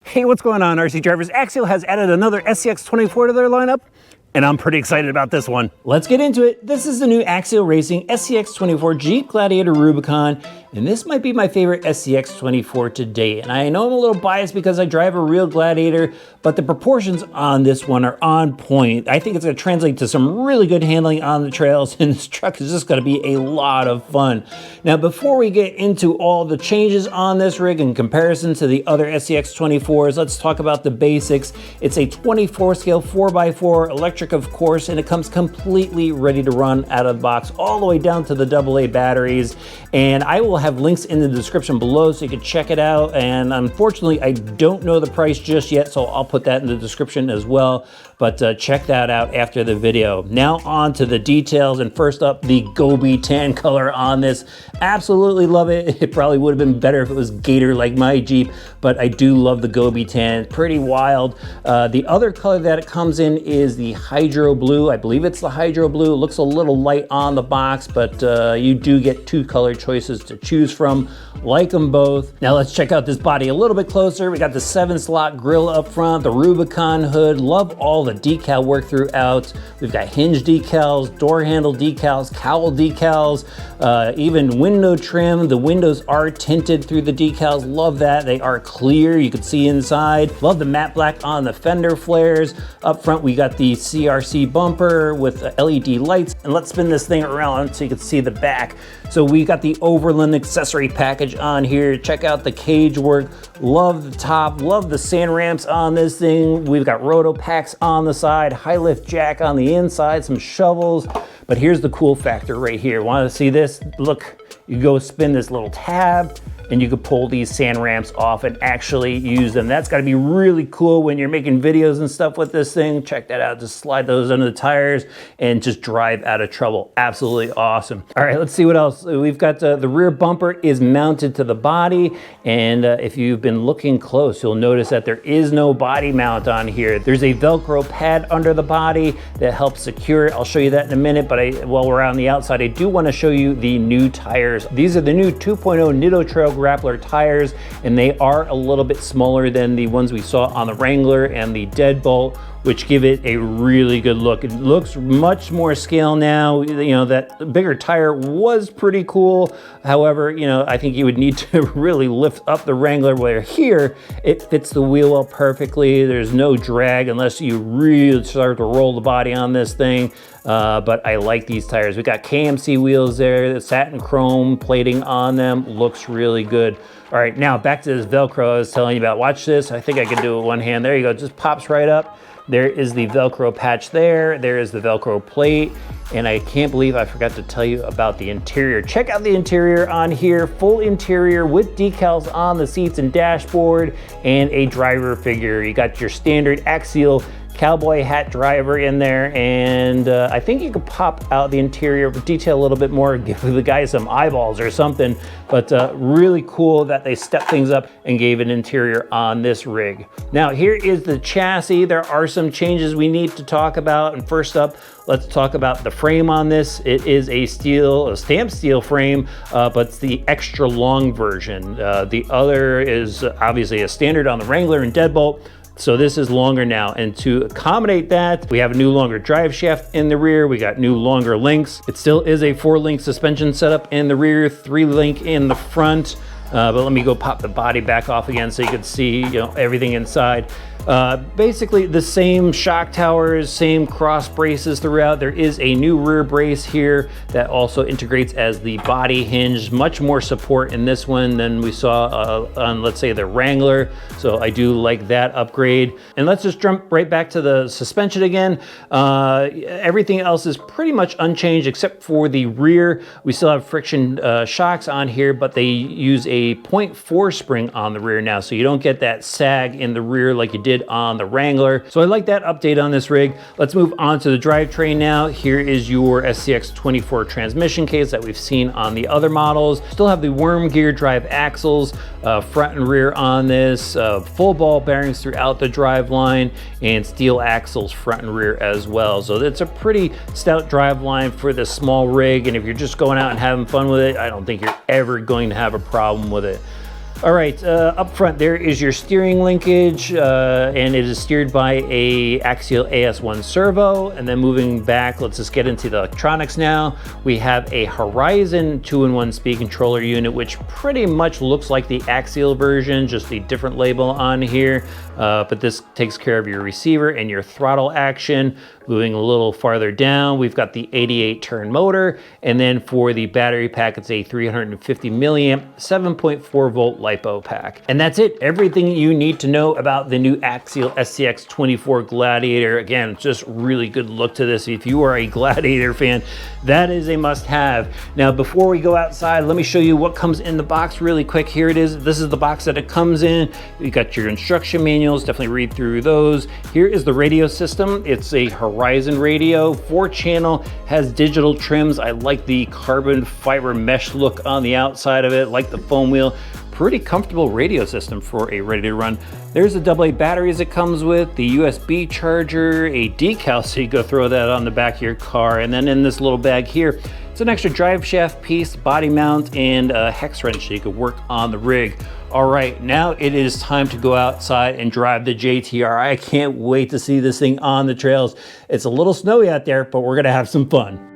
Hey, what's going on, RC drivers? Axial has added another SCX24 to their lineup, and I'm pretty excited about this one. Let's get into it. This is the new Axial Racing SCX24 Jeep Gladiator Rubicon, and this might be my favorite SCX24 to date. And I know I'm a little biased because I drive a real Gladiator, but the proportions on this one are on point. I think it's gonna translate to some really good handling on the trails, and this truck is just gonna be a lot of fun. Now, before we get into all the changes on this rig in comparison to the other SCX24s, let's talk about the basics. It's a 24 scale 4x4 electric, of course, and it comes completely ready to run out of the box, all the way down to the AA batteries. And I will have links in the description below so you can check it out. And unfortunately, I don't know the price just yet, so I'll put that in the description as well. But check that out after the video. Now on to the details, and first up, the Gobi tan color on this. Absolutely love it. It probably would have been better if it was Gator like my Jeep, but I do love the Gobi tan. Pretty wild. The other color that it comes in is the Hydro Blue. I believe it's the Hydro Blue. It looks a little light on the box, but you do get two color choices to choose from. Like them both. Now let's check out this body a little bit closer. We got the 7-slot grille up front, the Rubicon hood. Love all the decal work throughout. We've got hinge decals, door handle decals, cowl decals, even window trim. The windows are tinted through the decals. Love that. They are clear. You can see inside. Love the matte black on the fender flares. Up front, we got the CRC bumper with LED lights. And let's spin this thing around so you can see the back. So we got the Overland accessory package on here. Check out the cage work. Love the top, love the sand ramps on this thing. We've got roto packs on the side, high lift jack on the inside, some shovels. But here's the cool factor right here. Want to see this? Look, you go spin this little tab, and you could pull these sand ramps off and actually use them. That's gotta be really cool when you're making videos and stuff with this thing. Check that out, just slide those under the tires and just drive out of trouble. Absolutely awesome. All right, let's see what else. We've got the rear bumper is mounted to the body, and if you've been looking close, you'll notice that there is no body mount on here. There's a Velcro pad under the body that helps secure it. I'll show you that in a minute, but while we're on the outside, I do wanna show you the new tires. These are the new 2.0 Nitto Trail Grappler tires, and they are a little bit smaller than the ones we saw on the Wrangler and the Deadbolt, which give it a really good look. It looks much more scale now. You know, that bigger tire was pretty cool. However, you know, I think you would need to really lift up the Wrangler, where here it fits the wheel well perfectly. There's no drag unless you really start to roll the body on this thing. But I like these tires. We got KMC wheels there, the satin chrome plating on them, looks really good. All right, now back to this Velcro I was telling you about. Watch this. I think I can do it with one hand. There you go, it just pops right up. There is the Velcro patch there. There is the Velcro plate. And I can't believe I forgot to tell you about the interior. Check out the interior on here. Full interior with decals on the seats and dashboard, and a driver figure. You got your standard Axial cowboy hat driver in there, and I think you could pop out the interior detail a little bit more, give the guy some eyeballs or something. But really cool that they stepped things up and gave an interior on this rig. Now here is the chassis. There are some changes we need to talk about, and first up, let's talk about the frame on this. It is a stamped steel frame, but it's the extra long version. The other is obviously a standard on the Wrangler and Deadbolt. So this is longer now, and to accommodate that, we have a new longer drive shaft in the rear. We got new longer links. It still is a 4-link suspension setup in the rear, 3-link in the front. But let me go pop the body back off again so you can see, you know, everything inside. Basically the same shock towers, same cross braces throughout. There is a new rear brace here that also integrates as the body hinge. Much more support in this one than we saw on, let's say, the Wrangler. So I do like that upgrade. And let's just jump right back to the suspension again. Everything else is pretty much unchanged except for the rear. We still have friction shocks on here, but they use a 0.4 spring on the rear now, so you don't get that sag in the rear like you did on the Wrangler. So I like that update on this rig. Let's move on to the drivetrain now. Here is your SCX24 transmission case that we've seen on the other models. Still have the worm gear drive axles, front and rear on this, full ball bearings throughout the drive line, and steel axles front and rear as well. So it's a pretty stout drive line for this small rig, and if you're just going out and having fun with it, I don't think you're ever going to have a problem with it. All right, up front there is your steering linkage, and it is steered by a Axial AS1 servo. And then moving back, let's just get into the electronics now. We have a Horizon 2-in-1 speed controller unit, which pretty much looks like the Axial version, just a different label on here. But this takes care of your receiver and your throttle action. Moving a little farther down, we've got the 88 turn motor. And then for the battery pack, it's a 350 milliamp, 7.4 volt LiPo pack. And that's it, everything you need to know about the new Axial SCX24 Gladiator. Again, just really good look to this. If you are a Gladiator fan, that is a must have. Now, before we go outside, let me show you what comes in the box really quick. Here it is. This is the box that it comes in. You got your instruction manuals, definitely read through those. Here is the radio system. It's a Horizon radio, 4-channel, has digital trims. I like the carbon fiber mesh look on the outside of it, like the foam wheel. Pretty comfortable radio system for a ready to run. There's the AA batteries it comes with, the USB charger, a decal so you go throw that on the back of your car, and then in this little bag here, it's an extra drive shaft piece, body mount, and a hex wrench so you could work on the rig. All right, now it is time to go outside and drive the JTR. I can't wait to see this thing on the trails. It's a little snowy out there, but we're gonna have some fun.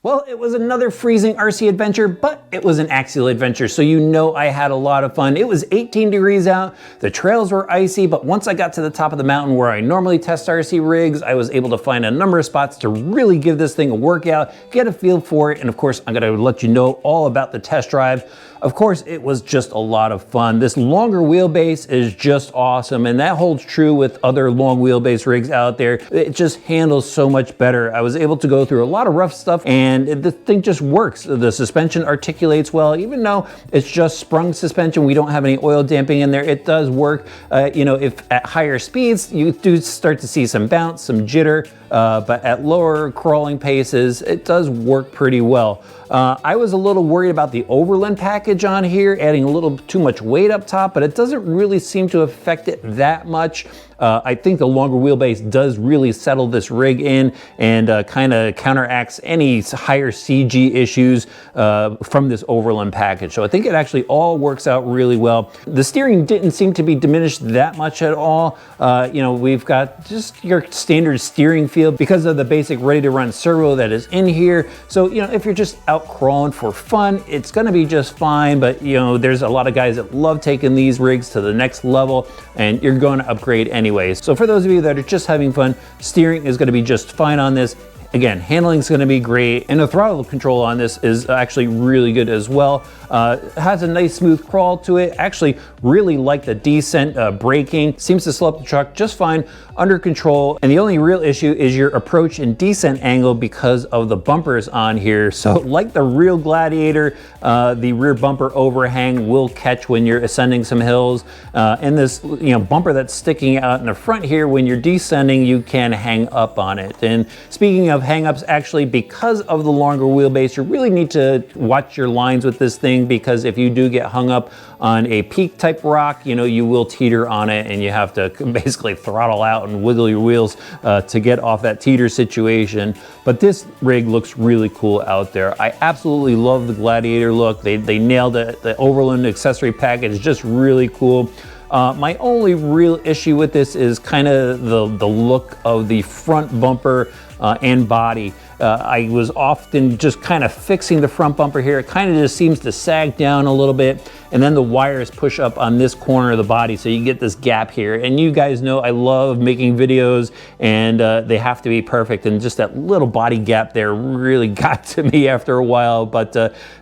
Well, it was another freezing RC adventure, but it was an Axial adventure, so you know I had a lot of fun. It was 18 degrees out, the trails were icy, but once I got to the top of the mountain where I normally test RC rigs, I was able to find a number of spots to really give this thing a workout, get a feel for it, and of course, I'm gonna let you know all about the test drive. Of course, it was just a lot of fun. This longer wheelbase is just awesome, and that holds true with other long wheelbase rigs out there. It just handles so much better. I was able to go through a lot of rough stuff, and the thing just works. The suspension articulates well, even though it's just sprung suspension, we don't have any oil damping in there, it does work. You know, if at higher speeds, you do start to see some bounce, some jitter, but at lower crawling paces, it does work pretty well. I was a little worried about the Overland package on here, adding a little too much weight up top, but it doesn't really seem to affect it that much. I think the longer wheelbase does really settle this rig in and kind of counteracts any higher CG issues from this Overland package. So I think it actually all works out really well. The steering didn't seem to be diminished that much at all. You know, we've got just your standard steering feel because of the basic ready-to-run servo that is in here. So, you know, if you're just out crawling for fun, it's gonna be just fine. But, you know, there's a lot of guys that love taking these rigs to the next level, and you're going to upgrade anyways. So for those of you that are just having fun, steering is going to be just fine on this. Again, handling is going to be great, and the throttle control on this is actually really good as well. It has a nice smooth crawl to it. Actually really like the descent braking. Seems to slow up the truck just fine, under control. And the only real issue is your approach and descent angle because of the bumpers on here. So like the real Gladiator, the rear bumper overhang will catch when you're ascending some hills. And this bumper that's sticking out in the front here, when you're descending, you can hang up on it. And speaking of hang-ups, actually, because of the longer wheelbase, you really need to watch your lines with this thing, because if you do get hung up on a peak type rock, you know, you will teeter on it, and you have to basically throttle out and wiggle your wheels to get off that teeter situation. But this rig looks really cool out there. I absolutely love the Gladiator look. They nailed it. The Overland accessory package is just really cool. My only real issue with this is kind of the look of the front bumper and body. I was often just kind of fixing the front bumper here. It kind of just seems to sag down a little bit, and then the wires push up on this corner of the body, so you get this gap here. And you guys know I love making videos, and they have to be perfect, and just that little body gap there really got to me after a while, but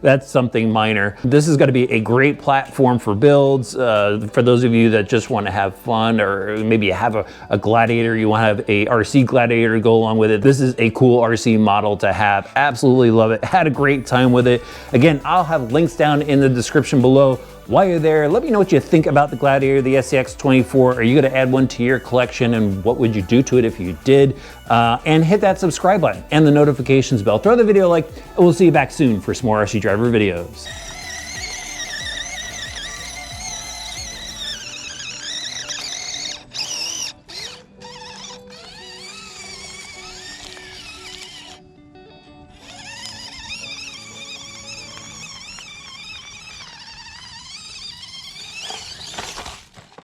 that's something minor. This is going to be a great platform for builds. For those of you that just want to have fun, or maybe you have a Gladiator, you want to have a RC Gladiator to go along with it, this is a cool RC model to have. Absolutely love it. Had a great time with it. Again, I'll have links down in the description below. While you're there, let me know what you think about the Gladiator, the SCX24. Are you going to add one to your collection, and what would you do to it if you did? And hit that subscribe button and the notifications bell. Throw the video a like, and we'll see you back soon for some more RC Driver videos.